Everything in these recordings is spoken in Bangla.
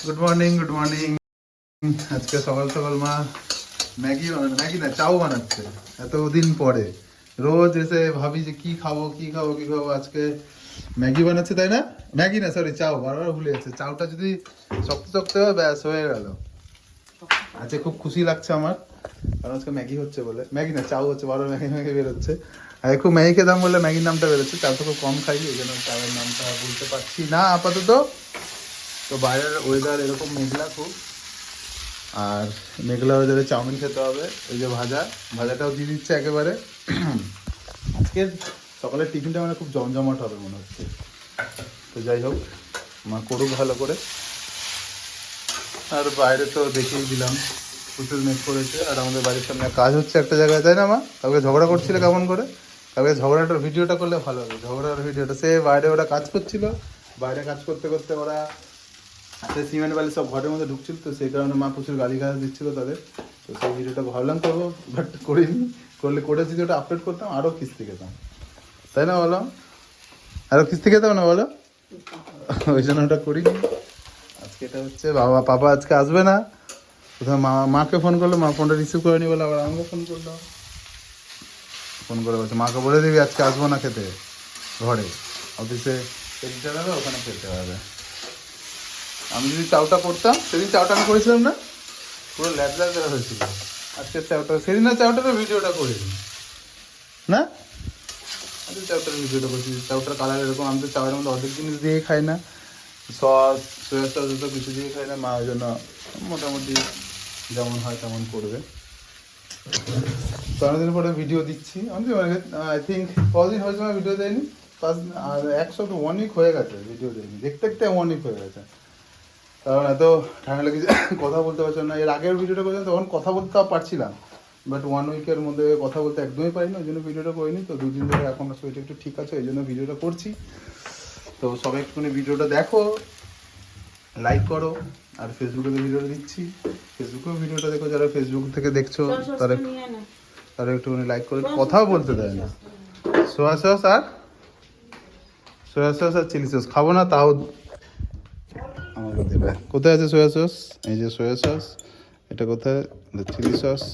Good morning, good morning. আজকে সকাল সকাল মা ম্যাগি ম্যাগি না চাও বানাচ্ছে এতদিন পরে। রোজ এসে ভাবি যে কি খাবো কি খাবো কি খাবো, আজকে ম্যাগি বানাচ্ছে, তাই না? ম্যাগি না, সরি, চাও, বারবার ভুলে যাচ্ছে। চাউটা যদি শক্ত শক্ত হয় ব্যাস হয়ে গেল। আজকে খুব খুশি লাগছে আমার, কারণ আজকে ম্যাগি হচ্ছে বলে। ম্যাগি না চাও হচ্ছে, বারবার ম্যাগি ম্যাগি বেরোচ্ছে। আর খুব ম্যাগি খেতাম বলে ম্যাগির নামটা বেরোচ্ছে। চাল তো খুব কম খাই, এই জন্য চায়ের নামটা বলতে পারছি না আপাতত। তো বাইরের ওয়েদার এরকম মেঘলা খুব, আর মেঘলা ওয়েদারে চাউমিন খেতে হবে। এই যে ভাজাটাও দিয়ে দিচ্ছে একেবারে। আজকের সকালের টিফিনটা মানে খুব জমজমাট হবে মনে হচ্ছে। তো যাই হোক, মা করুক ভালো করে। আর বাইরে তো দেখেই দিলাম প্রচুর মেঘ করেছে, আর আমাদের বাড়ির সামনে কাজ হচ্ছে একটা জায়গায়, তাই না মা? কালকে ঝগড়া করছিলে কেমন করে? কালকে ঝগড়াটার ভিডিওটা করলে ভালো হবে। ঝগড়ার ভিডিওটা, সে বাইরে ওরা কাজ করছিল, বাইরে কাজ করতে করতে ওরা সিমেন্ট বালি সব ঘরের মধ্যে ঢুকছিল, তো সেই কারণে মা প্রচুর গালিগালাজ দিচ্ছিল তাদের। তো সেই ভিডিওটা ভাবলাম করবো, বাট করিনি। করে যদি ওটা আপলোড করতাম আরও কিস্তি খেতাম, তাই না বলো? আরও কিস্তি খেতাম না বলো? ওই জন্য ওটা করিনি। আজকে এটা হচ্ছে পাপা আজকে আসবে না। প্রথমে মাকে ফোন করলো, মা ফোনটা রিসিভ করেনি বলে আবার আমাকে ফোন করলো। ফোন করে বলছে মাকে বলে দিবি আজকে আসবো না খেতে, ঘরে অফিসে দিতে হবে, ওখানে খেতে হবে। আমি যদি চাউটা করতাম, সেদিন চাউটা আমি করেছিলাম না, পুরো ল্যাবলা দেওয়া হয়েছিল। আজকে চাউটা, সেদিন না চাউটার ভিডিওটা করিনি না, আজকে চাউটার ভিডিওটা করেছি। চাউটার কালার এরকম, আমি তো চাউয়ের মধ্যে অর্ধেক জিনিস দিয়ে খাই না, সস সোয়া সস তো কিছু দিয়ে খাই না। মা ওই জন্য মোটামুটি যেমন হয় তেমন করবে। তো অনেকদিন পরে ভিডিও দিচ্ছি আমি, আই থিঙ্ক কদিন হয়েছে আমার ভিডিও দেয়নি, আর 1 উইক হয়ে গেছে ভিডিও দেয়নি, দেখতে দেখতে 1 উইক হয়ে গেছে। কারণ এত ঠান্ডা লেগেছে, কথা বলতে পারছিলাম না। এর আগের ভিডিওটা করেছিলাম তখন কথা বলতে পারছিলাম, বাট 1 উইকের মধ্যে কথা বলতে একদমই পারিনি, ওই জন্য ভিডিওটা করিনি। তো 2 দিন ধরে এখন শরীরটা একটু ঠিক আছে, ওই জন্য ভিডিওটা করছি। তো সবাই একটুখানি ভিডিওটা দেখো, লাইক করো। আর ফেসবুকে তো ভিডিওটা দিচ্ছি, ফেসবুকেও ভিডিওটা দেখো, যারা ফেসবুক থেকে দেখছো তারা তারা একটুখানি লাইক করে। কথাও বলতে দেয় না। সোয়া সস আর চিলি সস খাবো না, তাও আমাকে দেবে। কোথায় আছে সোয়া সস? এই যে সোয়া সস, এটা কোথায়? Chilli sauce.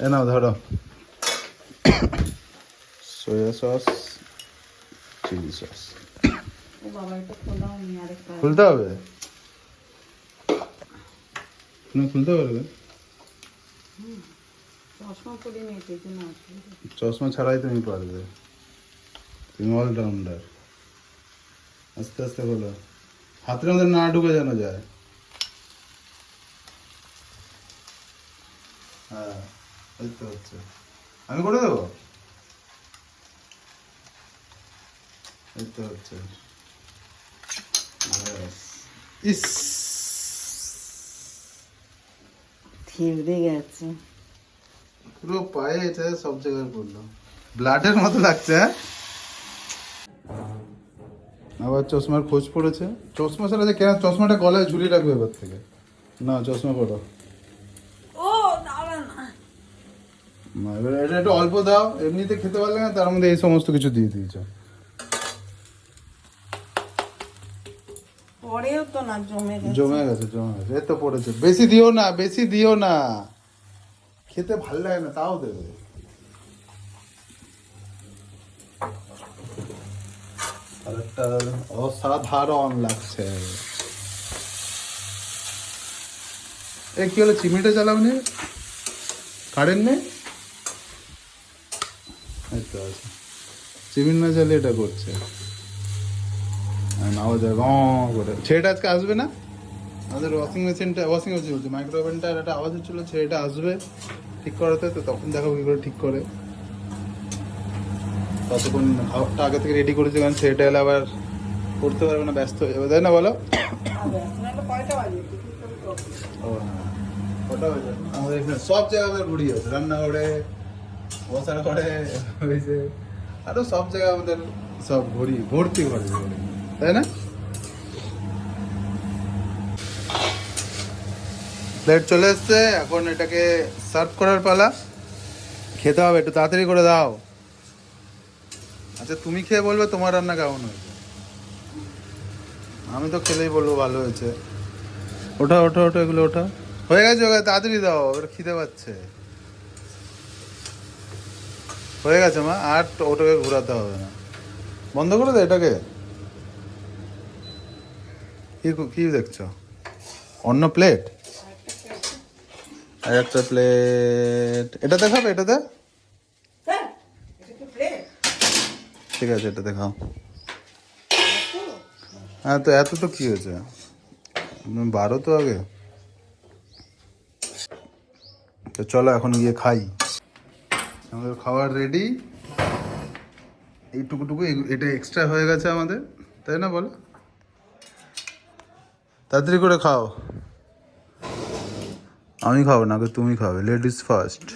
এ নাও ধরো, সোয়া সস, চিলি সস। খুলতে হবে, তুমি খুলতে পারবে? চশমা ছাড়াই তুমি পারবে, তুমি অলরাউন্ডার। আস্তে আস্তে বলো, হাতের মধ্যে না ঢুকে যেন যায়। হ্যাঁ, এই তো হচ্ছে। আমি করে দেবো, এই তো হচ্ছে। ইস, থিবড়ে গেছে পুরো পায়ে এটা সব জায়গায় পড়লো, ব্লাডের মতো লাগছে। হ্যাঁ, আবার চশমার খোঁজ পড়েছে। চশমা ছাড়া যে কেন, চশমাটা গলায় ঝুলিয়ে রাখবে এবার থেকে। না, চশমা পড়ো। না, এবার এটা একটু অল্প দাও, এমনিতে খেতে পারলে না, তার মধ্যে এই সমস্ত কিছু দিয়ে দিয়েছ। পরেও তো না, জমে গেছে। এই তো পড়েছে। বেশি দিও না, খেতে ভাল লাগে না, তাও দেবে। আর একটা অসাধারণ লাগছে। এ কি হলো, চিমনিটা চালাওনি? কারেন্ট নেই? এই তো আছে, চিমনি না চালিয়ে এটা করছে। আওয়াজ হয় গ করে। ছেলেটা আজকে আসবে না, আমাদের ওয়াশিং মেশিন বলছে, মাইক্রো ওভেনটার একটা আওয়াজ হচ্ছিলো, ছেলেটা আসবে ঠিক করাতে। তো তখন দেখাবো কী করে ঠিক করে। ততক্ষণ খাবারটা আগে থেকে রেডি করেছি, কারণ ছেলেটা এলে আবার করতে পারবে না, ব্যস্ত হয়ে যাবে, তাই না বলো? ও হ্যাঁ, ওটা হয়ে যাবে। আমাদের এখানে সব জায়গায় ঘুরি আছে, রান্নাঘরে, বসার ঘরে হয়েছে, আরও সব জায়গায় আমাদের সব ভর্তি ঘরে, তাই না? প্লেট চলে এসছে, এখন এটাকে সার্ভ করার পালা। খেতে হবে, একটু তাড়াতাড়ি করে দাও। আচ্ছা, তুমি খেয়ে বলবে তোমার রান্না কেমন হয়েছে। আমি তো খেলেই বলবো ভালো হয়েছে। ওঠা ওঠা ওঠা এগুলো ওঠা হয়ে গেছে, ওকে তাড়াতাড়ি দাও, ওটা খিদে পাচ্ছে। হয়ে গেছে মা, আর ওটাকে ঘোরাতে হবে না, বন্ধ করে দে এটাকে। কি কি দেখছো? অন্য প্লেট, আর একটা প্লেট এটাতে খাবে, এটাতে? ঠিক আছে, এটাতে খাও। হ্যাঁ তো এত তো কি হয়েছে, 12 তো আগে। তো চলো এখন গিয়ে খাই, আমাদের খাবার রেডি। এইটুকুটুকু এটা এক্সট্রা হয়ে গেছে আমাদের, তাই না বলো? তাড়াতাড়ি করে খাও। আমি খাবো না, আগে তুমি খাবে, লেডিস ফার্স্ট।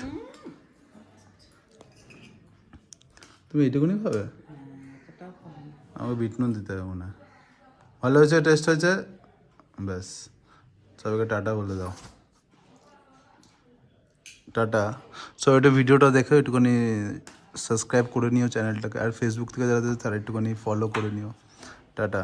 তুমি এইটুকুনি খাবে? আমাকে বিট নুন দিতে হবে মনে হয়। ভালো হয়েছে, টেস্ট হয়েছে, ব্যাস। সবাইকে টাটা বলে দাও, টাটা। সো এটা ভিডিওটা দেখে একটুখানি সাবস্ক্রাইব করে নিও চ্যানেলটাকে, আর ফেসবুক থেকে যারা তারা একটুখানি ফলো করে নিও। টাটা।